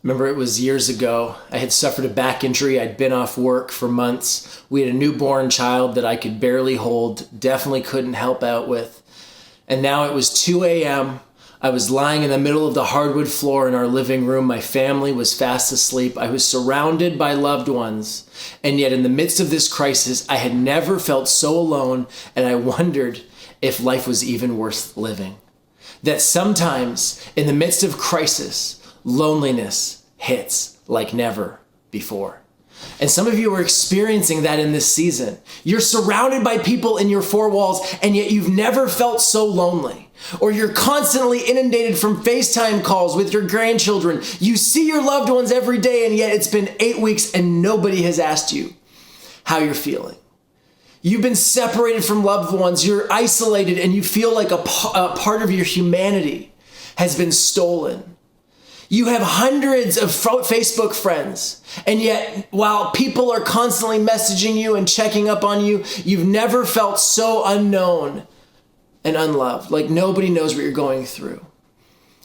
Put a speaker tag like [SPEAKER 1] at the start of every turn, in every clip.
[SPEAKER 1] Remember, it was years ago. I had suffered a back injury. I'd been off work for months. We had a newborn child that I could barely hold, definitely couldn't help out with. And now it was 2 a.m. I was lying in the middle of the hardwood floor in our living room. My family was fast asleep. I was surrounded by loved ones. And yet in the midst of this crisis, I had never felt so alone, and I wondered if life was even worth living. That sometimes in the midst of crisis, loneliness hits like never before. And some of you are experiencing that in this season. You're surrounded by people in your four walls, and yet you've never felt so lonely. Or you're constantly inundated from FaceTime calls with your grandchildren. You see your loved ones every day, and yet it's been 8 weeks and nobody has asked you how you're feeling. You've been separated from loved ones. You're isolated, and you feel like a part of your humanity has been stolen. You have hundreds of Facebook friends, and yet while people are constantly messaging you and checking up on you, you've never felt so unknown and unloved, like nobody knows what you're going through.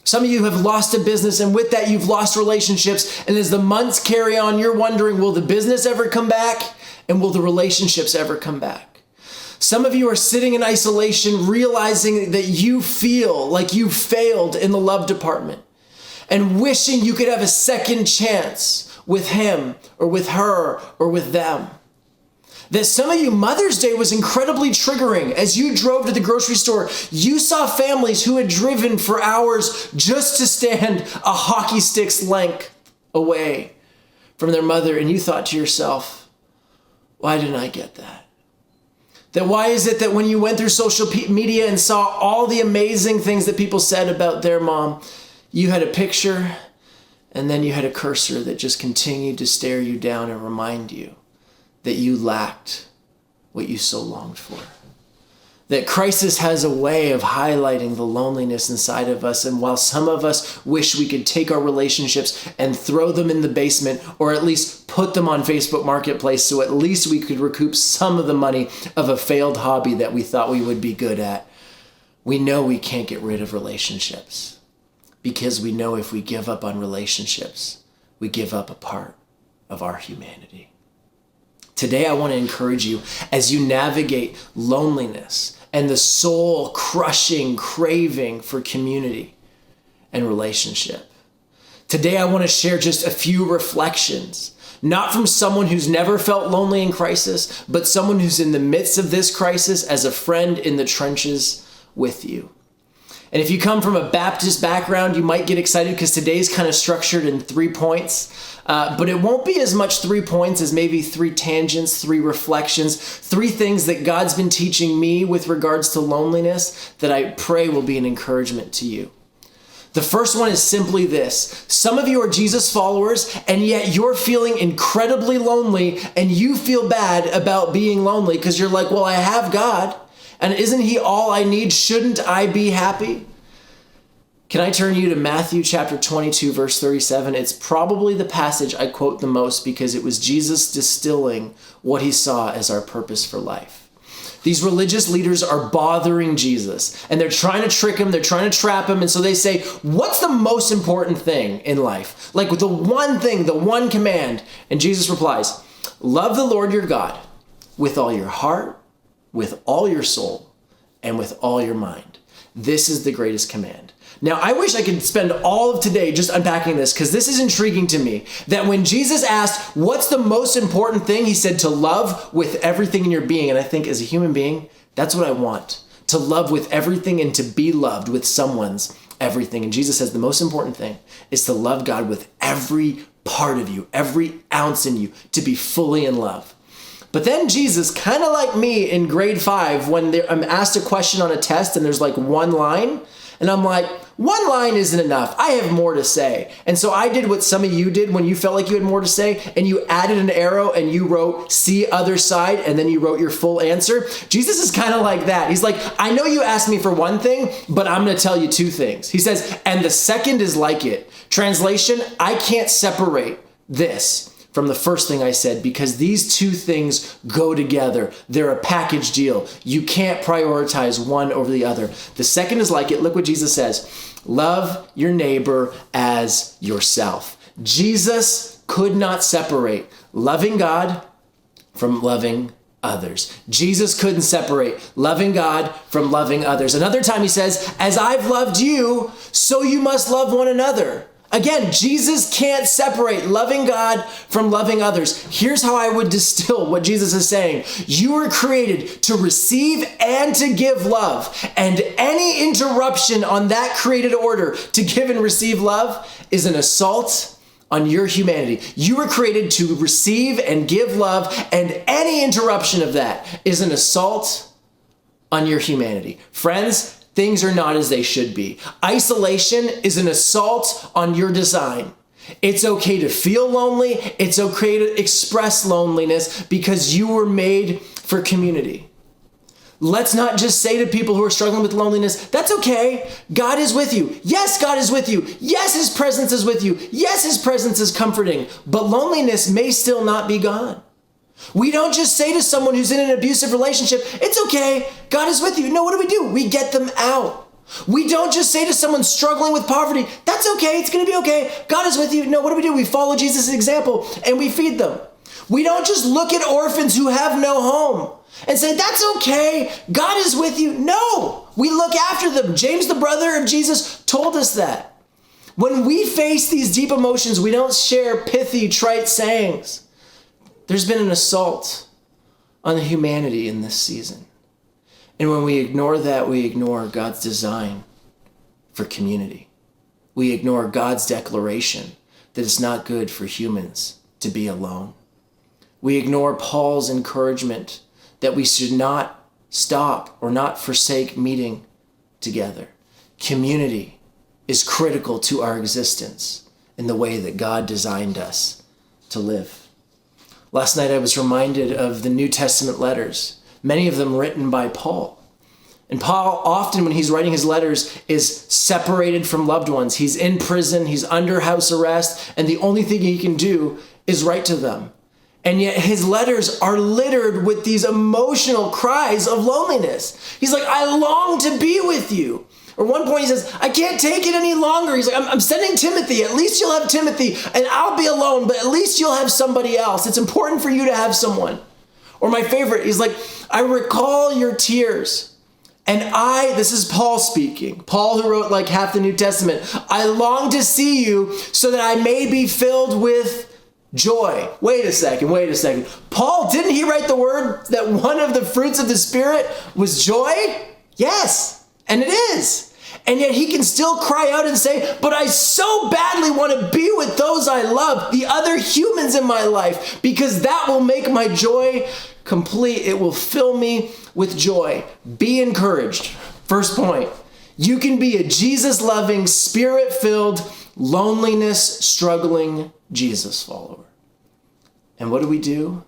[SPEAKER 1] Some of you have lost a business, and with that you've lost relationships, and as the months carry on, you're wondering, will the business ever come back, and will the relationships ever come back? Some of you are sitting in isolation, realizing that you feel like you failed in the love department, and wishing you could have a second chance with him or with her or with them. That some of you, Mother's Day was incredibly triggering. As you drove to the grocery store, you saw families who had driven for hours just to stand a hockey stick's length away from their mother, and you thought to yourself, why didn't I get that? That why is it that when you went through social media and saw all the amazing things that people said about their mom, you had a picture, and then you had a cursor that just continued to stare you down and remind you that you lacked what you so longed for. That crisis has a way of highlighting the loneliness inside of us, and while some of us wish we could take our relationships and throw them in the basement, or at least put them on Facebook Marketplace so at least we could recoup some of the money of a failed hobby that we thought we would be good at, we know we can't get rid of relationships. Because we know if we give up on relationships, we give up a part of our humanity. Today, I want to encourage you as you navigate loneliness and the soul-crushing craving for community and relationship. Today, I want to share just a few reflections, not from someone who's never felt lonely in crisis, but someone who's in the midst of this crisis as a friend in the trenches with you. And if you come from a Baptist background, you might get excited because today's kind of structured in 3 points. But it won't be as much 3 points as maybe 3 tangents, 3 reflections, 3 things that God's been teaching me with regards to loneliness that I pray will be an encouragement to you. The first one is simply this. Some of you are Jesus followers, and yet you're feeling incredibly lonely, and you feel bad about being lonely because you're like, well, I have God. And isn't he all I need? Shouldn't I be happy? Can I turn you to Matthew chapter 22, verse 37? It's probably the passage I quote the most because it was Jesus distilling what he saw as our purpose for life. These religious leaders are bothering Jesus, and they're trying to trick him, they're trying to trap him, and so they say, what's the most important thing in life? Like the one thing, the one command. And Jesus replies, love the Lord your God with all your heart, with all your soul, and with all your mind. This is the greatest command. Now, I wish I could spend all of today just unpacking this because this is intriguing to me. That when Jesus asked, what's the most important thing? He said to love with everything in your being. And I think as a human being, that's what I want. To love with everything and to be loved with someone's everything. And Jesus says the most important thing is to love God with every part of you, every ounce in you, to be fully in love. But then Jesus, kind of like me in grade 5, when I'm asked a question on a test and there's like one line, and I'm like, one line isn't enough. I have more to say. And so I did what some of you did when you felt like you had more to say, and you added an arrow and you wrote, see other side, and then you wrote your full answer. Jesus is kind of like that. He's like, I know you asked me for one thing, but I'm going to tell you 2 things. He says, and the second is like it. Translation, I can't separate this from the first thing I said, because these 2 things go together. They're a package deal. You can't prioritize one over the other. The second is like it. Look what Jesus says. Love your neighbor as yourself. Jesus could not separate loving God from loving others. Jesus couldn't separate loving God from loving others. Another time he says, as I've loved you, so you must love one another. Again, Jesus can't separate loving God from loving others. Here's how I would distill what Jesus is saying. You were created to receive and to give love. And any interruption on that created order to give and receive love is an assault on your humanity. You were created to receive and give love, and any interruption of that is an assault on your humanity. Friends, things are not as they should be. Isolation is an assault on your design. It's okay to feel lonely. It's okay to express loneliness because you were made for community. Let's not just say to people who are struggling with loneliness, that's okay. God is with you. Yes, God is with you. Yes, his presence is with you. Yes, his presence is comforting, but loneliness may still not be gone. We don't just say to someone who's in an abusive relationship, it's okay, God is with you. No, what do? We get them out. We don't just say to someone struggling with poverty, that's okay, it's going to be okay, God is with you. No, what do? We follow Jesus' example and we feed them. We don't just look at orphans who have no home and say, that's okay, God is with you. No, we look after them. James, the brother of Jesus, told us that. When we face these deep emotions, we don't share pithy, trite sayings. There's been an assault on the humanity in this season. And when we ignore that, we ignore God's design for community. We ignore God's declaration that it's not good for humans to be alone. We ignore Paul's encouragement that we should not stop or not forsake meeting together. Community is critical to our existence in the way that God designed us to live. Last night I was reminded of the New Testament letters, many of them written by Paul. And Paul often, when he's writing his letters, is separated from loved ones. He's in prison, he's under house arrest, and the only thing he can do is write to them. And yet his letters are littered with these emotional cries of loneliness. He's like, I long to be with you. Or one point he says, I can't take it any longer. He's like, I'm sending Timothy. At least you'll have Timothy, and I'll be alone, but at least you'll have somebody else. It's important for you to have someone. Or my favorite, he's like, I recall your tears. And this is Paul speaking. Paul, who wrote like half the New Testament. I long to see you so that I may be filled with joy. Wait a second. Paul, didn't he write the word that one of the fruits of the Spirit was joy? Yes. And it is. And yet he can still cry out and say, but I so badly want to be with those I love, the other humans in my life, because that will make my joy complete. It will fill me with joy. Be encouraged. First point, you can be a Jesus-loving, Spirit-filled, loneliness-struggling Jesus follower. And what do?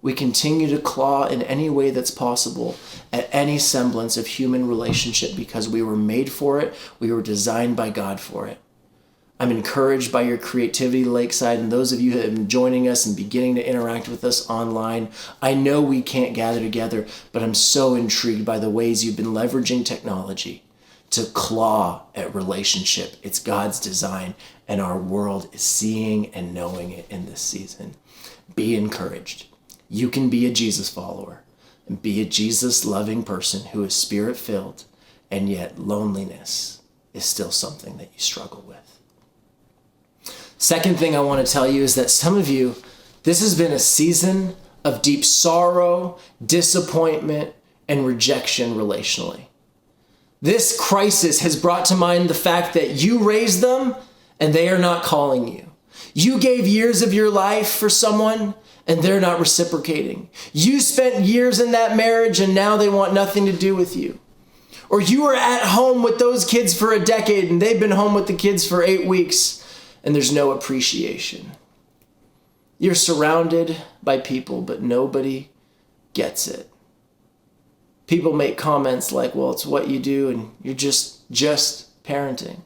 [SPEAKER 1] We continue to claw in any way that's possible at any semblance of human relationship because we were made for it. We were designed by God for it. I'm encouraged by your creativity, Lakeside, and those of you who have been joining us and beginning to interact with us online. I know we can't gather together, but I'm so intrigued by the ways you've been leveraging technology to claw at relationship. It's God's design, and our world is seeing and knowing it in this season. Be encouraged. You can be a Jesus follower and be a Jesus-loving person who is Spirit-filled, and yet loneliness is still something that you struggle with. Second thing I want to tell you is that some of you, this has been a season of deep sorrow, disappointment, and rejection relationally. This crisis has brought to mind the fact that you raised them and they are not calling you. You gave years of your life for someone and they're not reciprocating. You spent years in that marriage and now they want nothing to do with you. Or you were at home with those kids for a decade and they've been home with the kids for 8 weeks and there's no appreciation. You're surrounded by people, but nobody gets it. People make comments like, well, it's what you do and you're just parenting.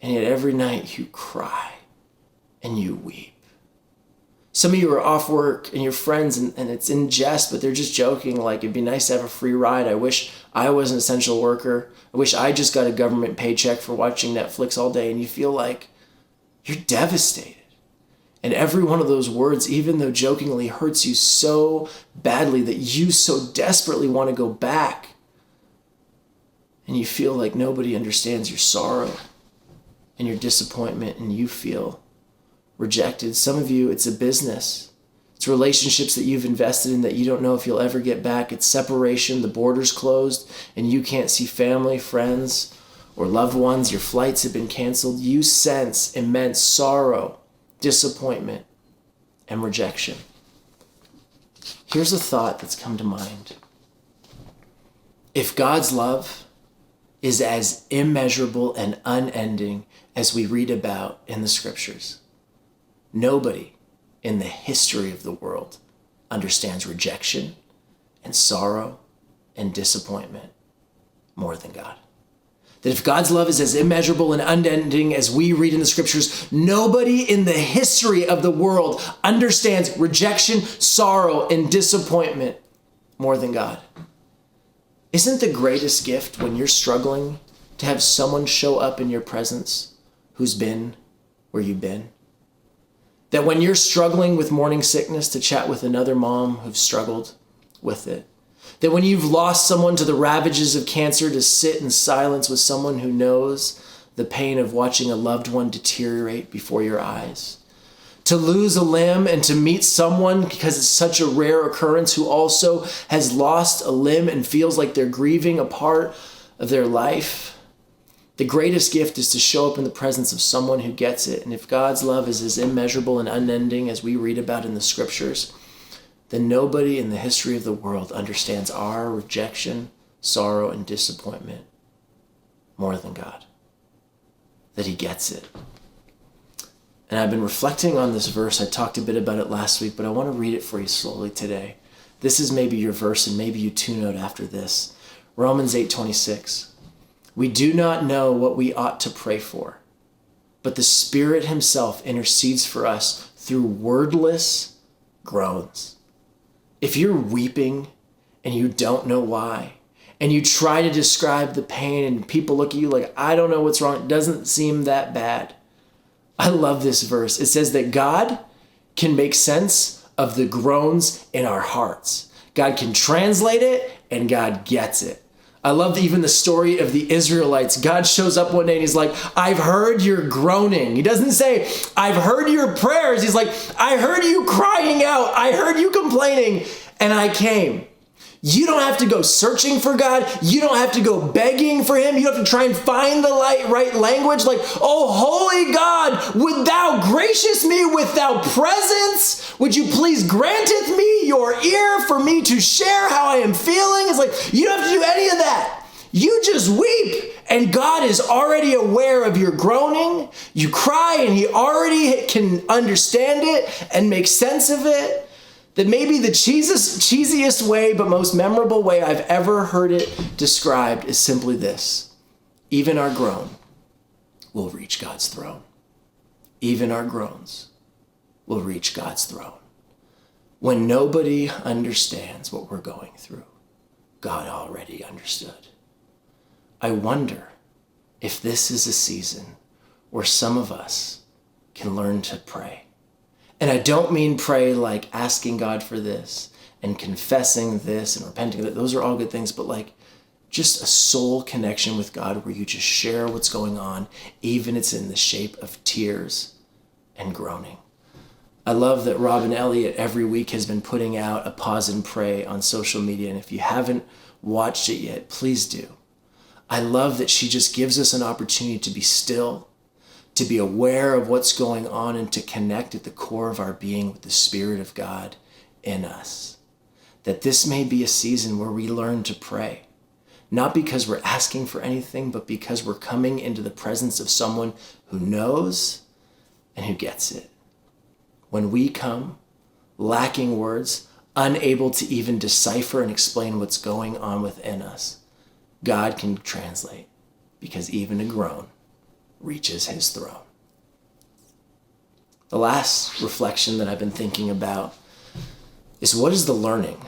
[SPEAKER 1] And yet every night you cry and you weep. Some of you are off work and your friends and it's in jest, but they're just joking like it'd be nice to have a free ride. I wish I was an essential worker. I wish I just got a government paycheck for watching Netflix all day. And you feel like you're devastated. And every one of those words, even though jokingly, hurts you so badly that you so desperately want to go back. And you feel like nobody understands your sorrow and your disappointment, and you feel rejected. Some of you, it's a business. It's relationships that you've invested in that you don't know if you'll ever get back. It's separation, the border's closed, and you can't see family, friends, or loved ones. Your flights have been canceled. You sense immense sorrow, disappointment, and rejection. Here's a thought that's come to mind. If God's love is as immeasurable and unending as we read about in the scriptures, nobody in the history of the world understands rejection and sorrow and disappointment more than God. That if God's love is as immeasurable and unending as we read in the scriptures, nobody in the history of the world understands rejection, sorrow, and disappointment more than God. Isn't the greatest gift when you're struggling to have someone show up in your presence who's been where you've been? That when you're struggling with morning sickness, to chat with another mom who's struggled with it. That when you've lost someone to the ravages of cancer, to sit in silence with someone who knows the pain of watching a loved one deteriorate before your eyes. To lose a limb and to meet someone, because it's such a rare occurrence, who also has lost a limb and feels like they're grieving a part of their life. The greatest gift is to show up in the presence of someone who gets it. And if God's love is as immeasurable and unending as we read about in the scriptures, then nobody in the history of the world understands our rejection, sorrow, and disappointment more than God. That he gets it. And I've been reflecting on this verse. I talked a bit about it last week, but I want to read it for you slowly today. This is maybe your verse, and maybe you tune out after this. Romans 8:26. We do not know what we ought to pray for, but the Spirit himself intercedes for us through wordless groans. If you're weeping and you don't know why, and you try to describe the pain and people look at you like, I don't know what's wrong, it doesn't seem that bad. I love this verse. It says that God can make sense of the groans in our hearts. God can translate it, and God gets it. I love even the story of the Israelites. God shows up one day and he's like, I've heard your groaning. He doesn't say, I've heard your prayers. He's like, I heard you crying out. I heard you complaining, and I came. You don't have to go searching for God. You don't have to go begging for him. You don't have to try and find the right language. Like, oh, holy God, would thou gracious me with thy presence? Would you please granteth me your ear for me to share how I am feeling? It's like, you don't have to do any of that. You just weep, and God is already aware of your groaning. You cry, and he already can understand it and make sense of it. That maybe the cheesiest way, but most memorable way I've ever heard it described is simply this. Even our groan will reach God's throne. Even our groans will reach God's throne. When nobody understands what we're going through, God already understood. I wonder if this is a season where some of us can learn to pray. And I don't mean pray like asking God for this and confessing this and repenting. Those are all good things, but like just a soul connection with God where you just share what's going on, even if it's in the shape of tears and groaning. I love that Robin Elliott every week has been putting out a pause and pray on social media. And if you haven't watched it yet, please do. I love that she just gives us an opportunity to be still, to be aware of what's going on, and to connect at the core of our being with the Spirit of God in us. That this may be a season where we learn to pray, not because we're asking for anything, but because we're coming into the presence of someone who knows and who gets it. When we come, lacking words, unable to even decipher and explain what's going on within us, God can translate, because even a groan reaches his throne. The last reflection that I've been thinking about is, what is the learning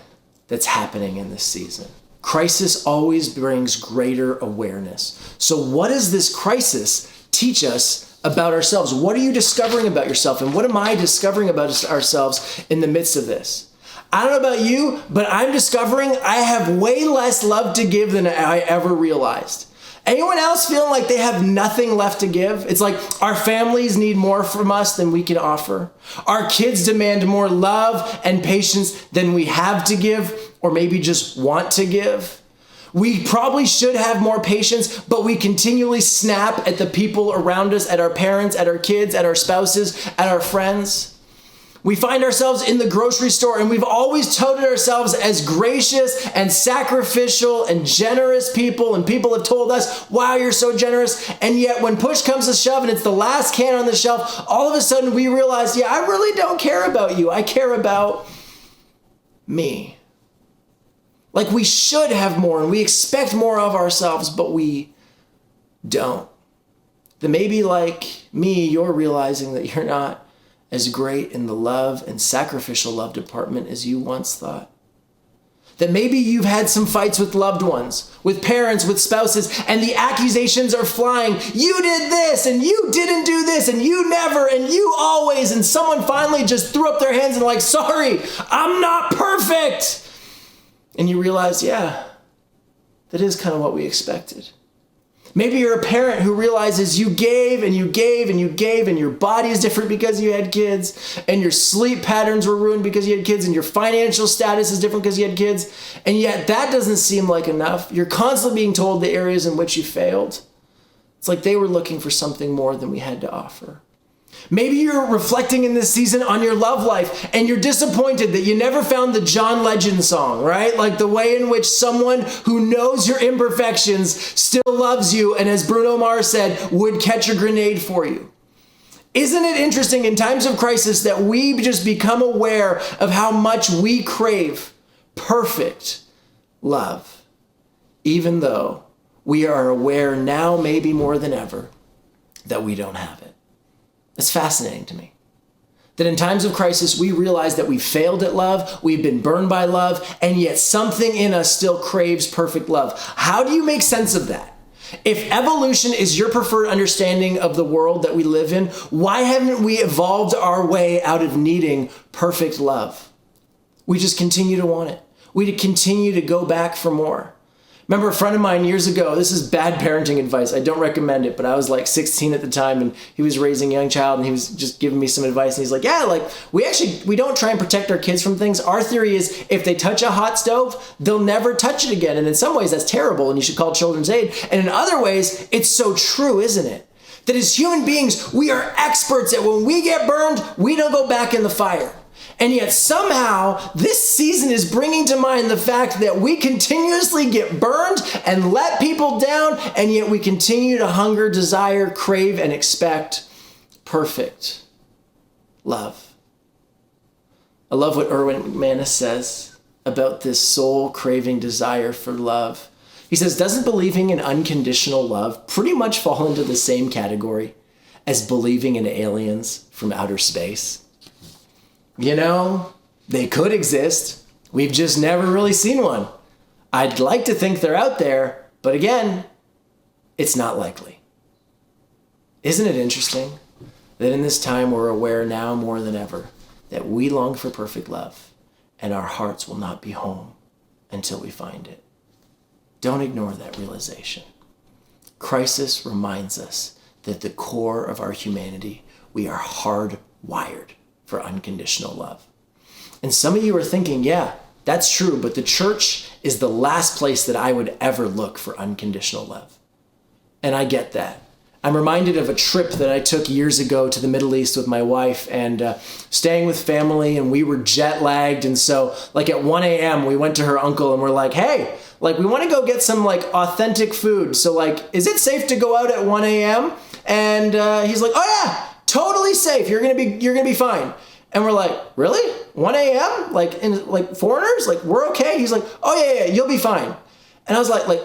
[SPEAKER 1] that's happening in this season? Crisis always brings greater awareness. So what does this crisis teach us about ourselves? What are you discovering about yourself? And what am I discovering about ourselves in the midst of this? I don't know about you, but I'm discovering I have way less love to give than I ever realized. Anyone else feeling like they have nothing left to give? It's like our families need more from us than we can offer. Our kids demand more love and patience than we have to give, or maybe just want to give. We probably should have more patience, but we continually snap at the people around us, at our parents, at our kids, at our spouses, at our friends. We find ourselves in the grocery store, and we've always touted ourselves as gracious and sacrificial and generous people, and people have told us, wow, you're so generous. And yet when push comes to shove and it's the last can on the shelf, all of a sudden we realize, yeah, I really don't care about you. I care about me. Like we should have more and we expect more of ourselves, but we don't. Then maybe like me, you're realizing that you're not as great in the love and sacrificial love department as you once thought. That maybe you've had some fights with loved ones, with parents, with spouses, and the accusations are flying. You did this, and you didn't do this, and you never, and you always, and someone finally just threw up their hands and like, sorry, I'm not perfect. And you realize, yeah, that is kind of what we expected. Maybe you're a parent who realizes you gave and you gave and you gave and your body is different because you had kids and your sleep patterns were ruined because you had kids and your financial status is different because you had kids. And yet that doesn't seem like enough. You're constantly being told the areas in which you failed. It's like they were looking for something more than we had to offer. Maybe you're reflecting in this season on your love life and you're disappointed that you never found the John Legend song, right? Like the way in which someone who knows your imperfections still loves you and, as Bruno Mars said, would catch a grenade for you. Isn't it interesting in times of crisis that we just become aware of how much we crave perfect love, even though we are aware now, maybe more than ever, that we don't have it? It's fascinating to me that in times of crisis, we realize that we failed at love, we've been burned by love, and yet something in us still craves perfect love. How do you make sense of that? If evolution is your preferred understanding of the world that we live in, why haven't we evolved our way out of needing perfect love? We just continue to want it. We continue to go back for more. Remember a friend of mine years ago, this is bad parenting advice, I don't recommend it, but I was like 16 at the time and he was raising a young child and he was just giving me some advice and he's like, yeah, like we don't try and protect our kids from things. Our theory is if they touch a hot stove, they'll never touch it again. And in some ways that's terrible and you should call Children's Aid. And in other ways, it's so true, isn't it? That as human beings, we are experts at when we get burned, we don't go back in the fire. And yet somehow this season is bringing to mind the fact that we continuously get burned and let people down, and yet we continue to hunger, desire, crave, and expect perfect love. I love what Erwin McManus says about this soul-craving desire for love. He says, doesn't believing in unconditional love pretty much fall into the same category as believing in aliens from outer space? You know, they could exist. We've just never really seen one. I'd like to think they're out there, but again, it's not likely. Isn't it interesting that in this time we're aware now more than ever that we long for perfect love and our hearts will not be home until we find it? Don't ignore that realization. Crisis reminds us that at the core of our humanity, we are hardwired for unconditional love. And some of you are thinking, yeah, that's true, but the church is the last place that I would ever look for unconditional love. And I get that. I'm reminded of a trip that I took years ago to the Middle East with my wife and staying with family, and we were jet lagged. And so like at 1 a.m. we went to her uncle and we're like, hey, like we want to go get some like authentic food. So like, is it safe to go out at 1 a.m.? And he's like, oh yeah, totally safe. You're gonna be fine. And we're like, really? 1 a.m.? Like foreigners? Like we're okay? He's like, oh yeah, you'll be fine. And I was like,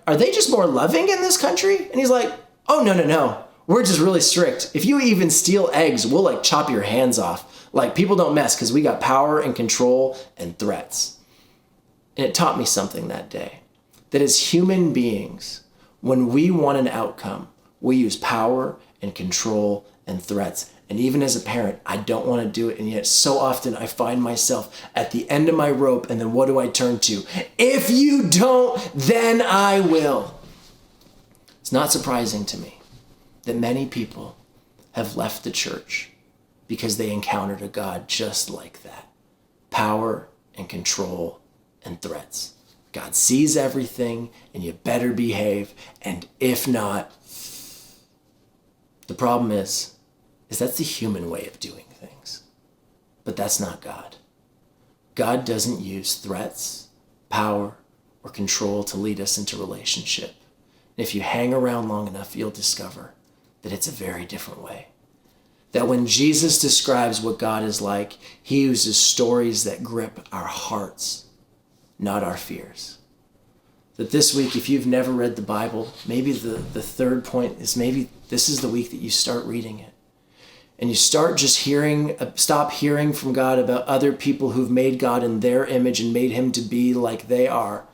[SPEAKER 1] are they just more loving in this country? And he's like, oh no. We're just really strict. If you even steal eggs, we'll like chop your hands off. Like people don't mess because we got power and control and threats. And it taught me something that day. That as human beings, when we want an outcome, we use power and control and threats. And even as a parent, I don't want to do it. And yet so often I find myself at the end of my rope. And then what do I turn to? If you don't, then I will. It's not surprising to me that many people have left the church because they encountered a God just like that. Power and control and threats. God sees everything and you better behave. And if not, the problem is that's the human way of doing things. But that's not God. God doesn't use threats, power, or control to lead us into relationship. And if you hang around long enough, you'll discover that it's a very different way. That when Jesus describes what God is like, he uses stories that grip our hearts, not our fears. That this week, if you've never read the Bible, maybe the third point is maybe this is the week that you start reading it. And you start just stop hearing from God about other people who've made God in their image and made him to be like they are.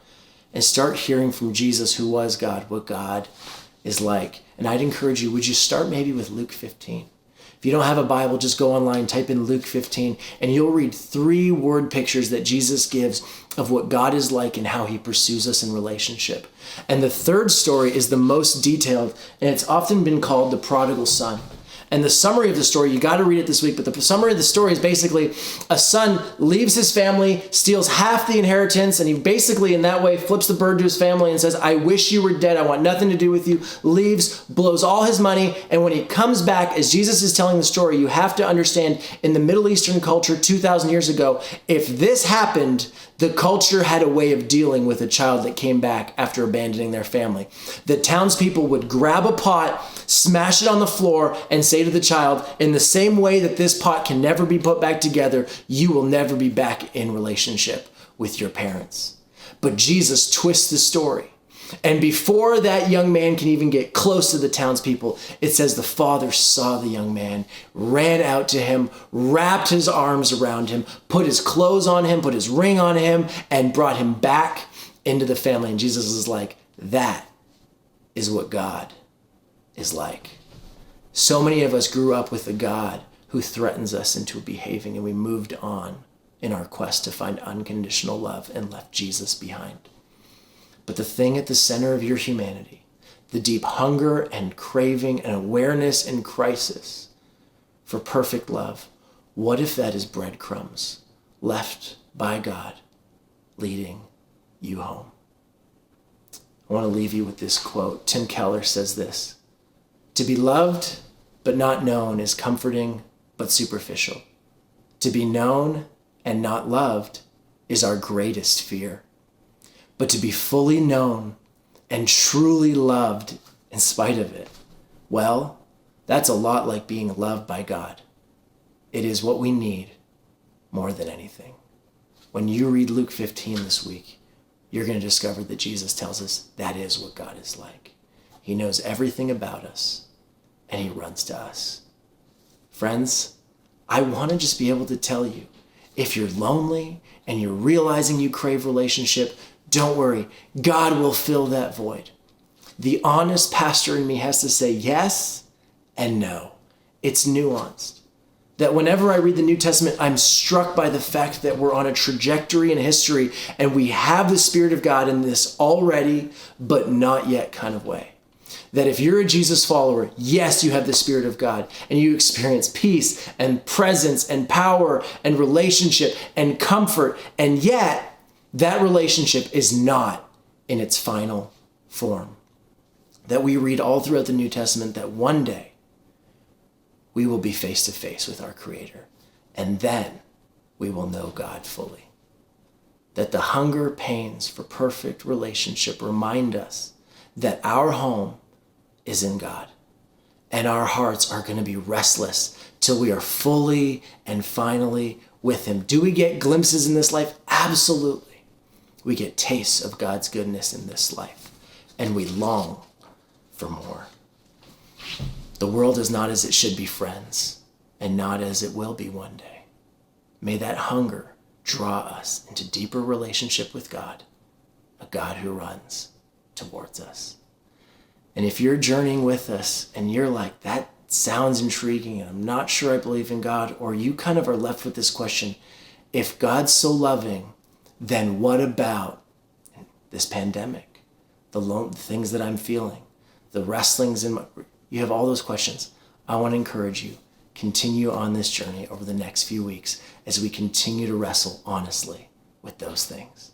[SPEAKER 1] And start hearing from Jesus, who was God, what God is like. And I'd encourage you, would you start maybe with Luke 15? If you don't have a Bible, just go online, type in Luke 15, and you'll read 3 word pictures that Jesus gives of what God is like and how he pursues us in relationship. And the third story is the most detailed, and it's often been called the prodigal son. And the summary of the story, you got to read it this week, but the summary of the story is basically a son leaves his family, steals half the inheritance, and he basically in that way flips the bird to his family and says, I wish you were dead. I want nothing to do with you. Leaves, blows all his money. And when he comes back, as Jesus is telling the story, you have to understand in the Middle Eastern culture 2,000 years ago, if this happened, the culture had a way of dealing with a child that came back after abandoning their family. The townspeople would grab a pot, smash it on the floor, and say to the child, in the same way that this pot can never be put back together, you will never be back in relationship with your parents. But Jesus twists the story. And before that young man can even get close to the townspeople, it says the father saw the young man, ran out to him, wrapped his arms around him, put his clothes on him, put his ring on him, and brought him back into the family. And Jesus is like, that is what God is like. So many of us grew up with a God who threatens us into behaving, and we moved on in our quest to find unconditional love and left Jesus behind. But the thing at the center of your humanity, the deep hunger and craving and awareness and crisis for perfect love, what if that is breadcrumbs left by God leading you home? I want to leave you with this quote. Tim Keller says this: to be loved but not known is comforting but superficial. To be known and not loved is our greatest fear. But to be fully known and truly loved in spite of it, well, that's a lot like being loved by God. It is what we need more than anything. When you read Luke 15 this week, you're going to discover that Jesus tells us that is what God is like. He knows everything about us, and he runs to us. Friends, I want to just be able to tell you, if you're lonely and you're realizing you crave relationship, don't worry, God will fill that void. The honest pastor in me has to say yes and no. It's nuanced. That whenever I read the New Testament, I'm struck by the fact that we're on a trajectory in history and we have the Spirit of God in this already, but not yet kind of way. That if you're a Jesus follower, yes, you have the Spirit of God and you experience peace and presence and power and relationship and comfort, and yet that relationship is not in its final form. That we read all throughout the New Testament that one day we will be face to face with our Creator, and then we will know God fully. That the hunger pains for perfect relationship remind us that our home is in God, and our hearts are going to be restless till we are fully and finally with Him. Do we get glimpses in this life? Absolutely. We get tastes of God's goodness in this life, and we long for more. The world is not as it should be, friends, and not as it will be one day. May that hunger draw us into deeper relationship with God, a God who runs towards us. And if you're journeying with us and you're like, sounds intriguing and I'm not sure I believe in God, or you kind of are left with this question, if God's so loving, then what about this pandemic, the things that I'm feeling, the wrestlings you have all those questions. I want to encourage you, continue on this journey over the next few weeks as we continue to wrestle honestly with those things.